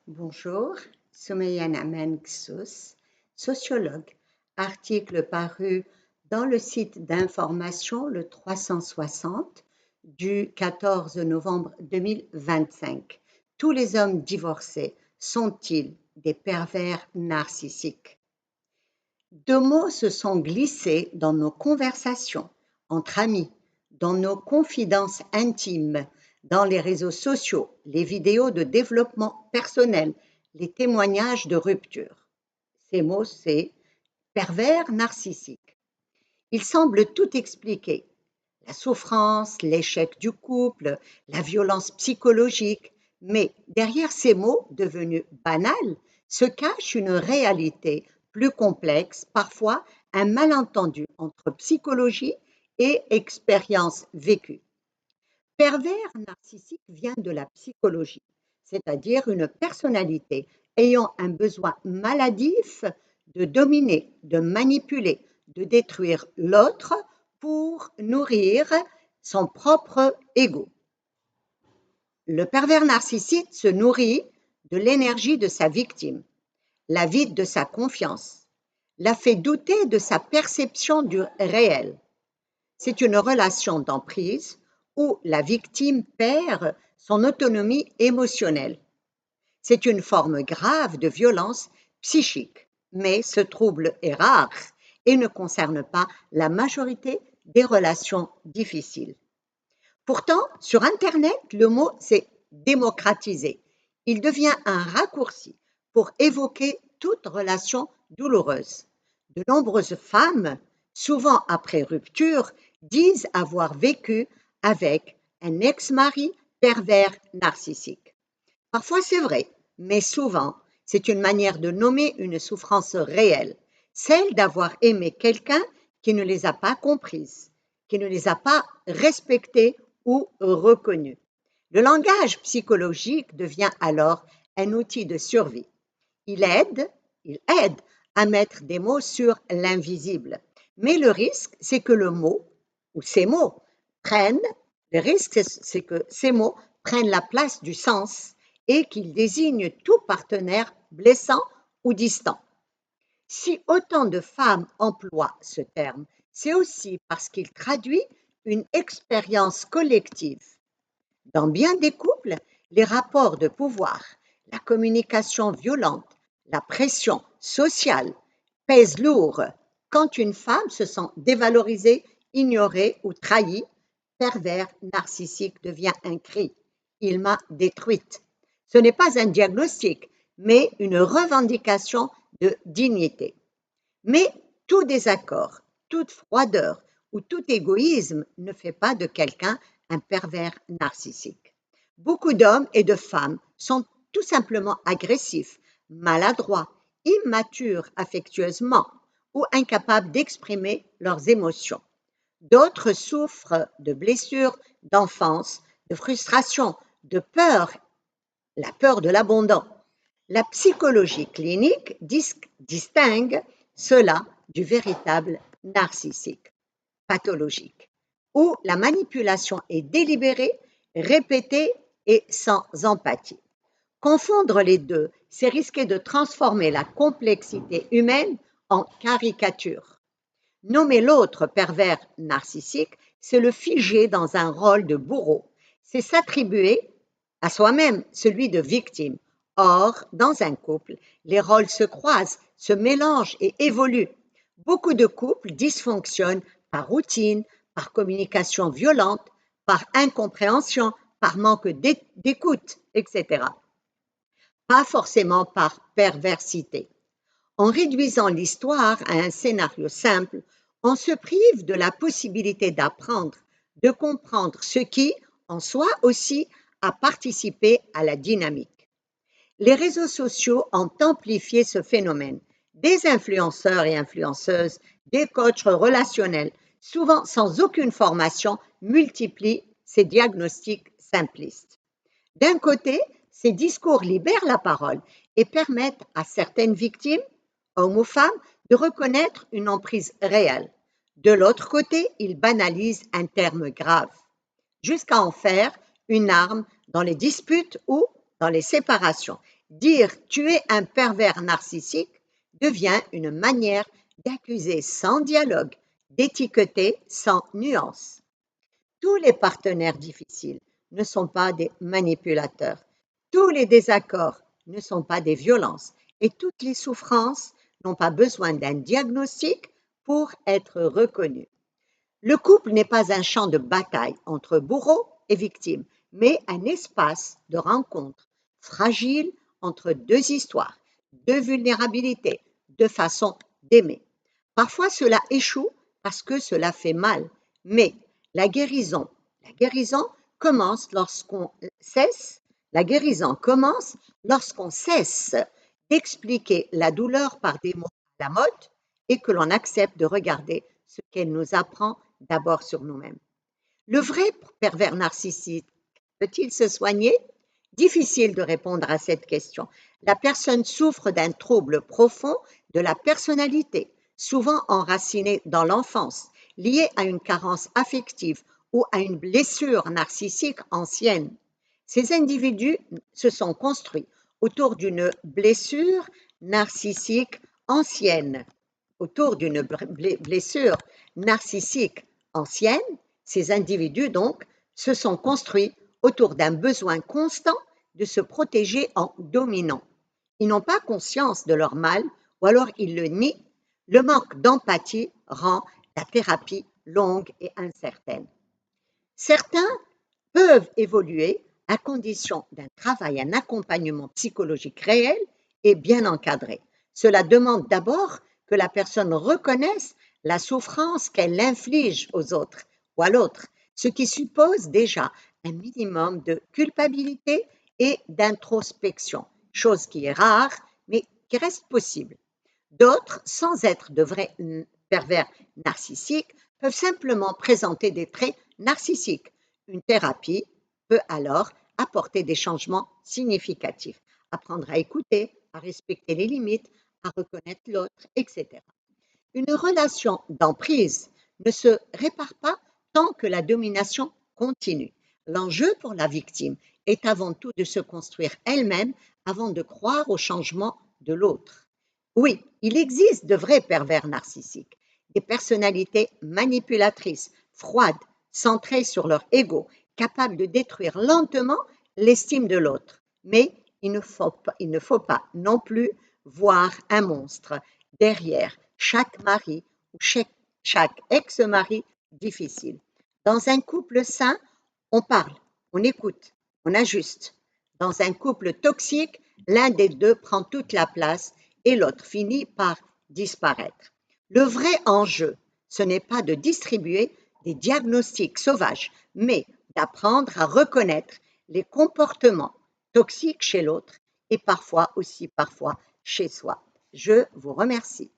Bonjour, Soumeyana Menksous, sociologue. Article paru dans le site d'information le 360 du 14 novembre 2025. Tous les hommes divorcés sont-ils des pervers narcissiques? Deux mots se sont glissés dans nos conversations, entre amis, dans nos confidences intimes, dans les réseaux sociaux, les vidéos de développement personnel, les témoignages de rupture. Ces mots, c'est pervers narcissique. Ils semblent tout expliquer. La souffrance, l'échec du couple, la violence psychologique. Mais derrière ces mots devenus banals se cache une réalité plus complexe, parfois un malentendu entre psychologie et expérience vécue. Pervers narcissique vient de la psychologie, c'est-à-dire une personnalité ayant un besoin maladif de dominer, de manipuler, de détruire l'autre pour nourrir son propre ego. Le pervers narcissique se nourrit de l'énergie de sa victime, la vide de sa confiance, la fait douter de sa perception du réel. C'est une relation d'emprise où la victime perd son autonomie émotionnelle. C'est une forme grave de violence psychique, mais ce trouble est rare et ne concerne pas la majorité des relations difficiles. Pourtant, sur Internet, le mot s'est démocratisé. Il devient un raccourci pour évoquer toute relation douloureuse. De nombreuses femmes, souvent après rupture, disent avoir vécu avec un ex-mari pervers narcissique. Parfois c'est vrai, mais souvent c'est une manière de nommer une souffrance réelle, celle d'avoir aimé quelqu'un qui ne les a pas comprises, qui ne les a pas respectées ou reconnues. Le langage psychologique devient alors un outil de survie. Il aide, il aide à mettre des mots sur l'invisible. Mais le risque, c'est que le mot ou ces mots prennent, le risque, c'est que ces mots prennent la place du sens et qu'ils désignent tout partenaire blessant ou distant. Si autant de femmes emploient ce terme, c'est aussi parce qu'il traduit une expérience collective. Dans bien des couples, les rapports de pouvoir, la communication violente, la pression sociale pèsent lourd. Quand une femme se sent dévalorisée, ignorée ou trahie, pervers narcissique devient un cri. Il m'a détruite. Ce n'est pas un diagnostic, mais une revendication de dignité. Mais tout désaccord, toute froideur ou tout égoïsme ne fait pas de quelqu'un un pervers narcissique. Beaucoup d'hommes et de femmes sont tout simplement agressifs, maladroits, immatures affectueusement ou incapables d'exprimer leurs émotions. D'autres souffrent de blessures d'enfance, de frustration, de peur, la peur de l'abandon. La psychologie clinique distingue cela du véritable narcissique pathologique, où la manipulation est délibérée, répétée et sans empathie. Confondre les deux, c'est risquer de transformer la complexité humaine en caricature. Nommer l'autre pervers narcissique, c'est le figer dans un rôle de bourreau, c'est s'attribuer à soi-même celui de victime. Or, dans un couple, les rôles se croisent, se mélangent et évoluent. Beaucoup de couples dysfonctionnent par routine, par communication violente, par incompréhension, par manque d'écoute, etc. Pas forcément par perversité. En réduisant l'histoire à un scénario simple, on se prive de la possibilité d'apprendre, de comprendre ce qui, en soi aussi, a participé à la dynamique. Les réseaux sociaux ont amplifié ce phénomène. Des influenceurs et influenceuses, des coachs relationnels, souvent sans aucune formation, multiplient ces diagnostics simplistes. D'un côté, ces discours libèrent la parole et permettent à certaines victimes, hommes ou femmes, de reconnaître une emprise réelle. De l'autre côté, ils banalisent un terme grave, jusqu'à en faire une arme dans les disputes ou dans les séparations. Dire « tu es un pervers narcissique » devient une manière d'accuser sans dialogue, d'étiqueter sans nuance. Tous les partenaires difficiles ne sont pas des manipulateurs. Tous les désaccords ne sont pas des violences. Et toutes les souffrances n'ont pas besoin d'un diagnostic pour être reconnues. Le couple n'est pas un champ de bataille entre bourreau et victime, mais un espace de rencontre fragile entre deux histoires, deux vulnérabilités, deux façons d'aimer. Parfois, cela échoue parce que cela fait mal, mais la guérison, la guérison commence lorsqu'on cesse, la guérison commence lorsqu'on cesse d'expliquer la douleur par des mots à la mode et que l'on accepte de regarder ce qu'elle nous apprend d'abord sur nous-mêmes. Le vrai pervers narcissique peut-il se soigner? Difficile de répondre à cette question. La personne souffre d'un trouble profond de la personnalité, souvent enraciné dans l'enfance, lié à une carence affective ou à une blessure narcissique ancienne. Ces individus se sont construits autour d'une blessure narcissique ancienne. Autour d'une blessure narcissique ancienne, ces individus donc se sont construits autour d'un besoin constant de se protéger en dominant. Ils n'ont pas conscience de leur mal ou alors ils le nient. Le manque d'empathie rend la thérapie longue et incertaine. Certains peuvent évoluer à condition d'un travail, un accompagnement psychologique réel et bien encadré. Cela demande d'abord que la personne reconnaisse la souffrance qu'elle inflige aux autres ou à l'autre, ce qui suppose déjà un minimum de culpabilité et d'introspection, chose qui est rare, mais qui reste possible. D'autres, sans être de vrais pervers narcissiques, peuvent simplement présenter des traits narcissiques. Une thérapie peut alors apporter des changements significatifs, apprendre à écouter, à respecter les limites, à reconnaître l'autre, etc. Une relation d'emprise ne se répare pas tant que la domination continue. L'enjeu pour la victime est avant tout de se construire elle-même avant de croire au changement de l'autre. Oui, il existe de vrais pervers narcissiques, des personnalités manipulatrices, froides, centrées sur leur ego, capables de détruire lentement l'estime de l'autre. Mais il ne faut pas non plus voir un monstre derrière chaque mari ou chaque ex-mari difficile. Dans un couple sain, on parle, on écoute, on ajuste. Dans un couple toxique, l'un des deux prend toute la place et l'autre finit par disparaître. Le vrai enjeu, ce n'est pas de distribuer des diagnostics sauvages, mais d'apprendre à reconnaître les comportements toxiques chez l'autre et parfois chez soi. Je vous remercie.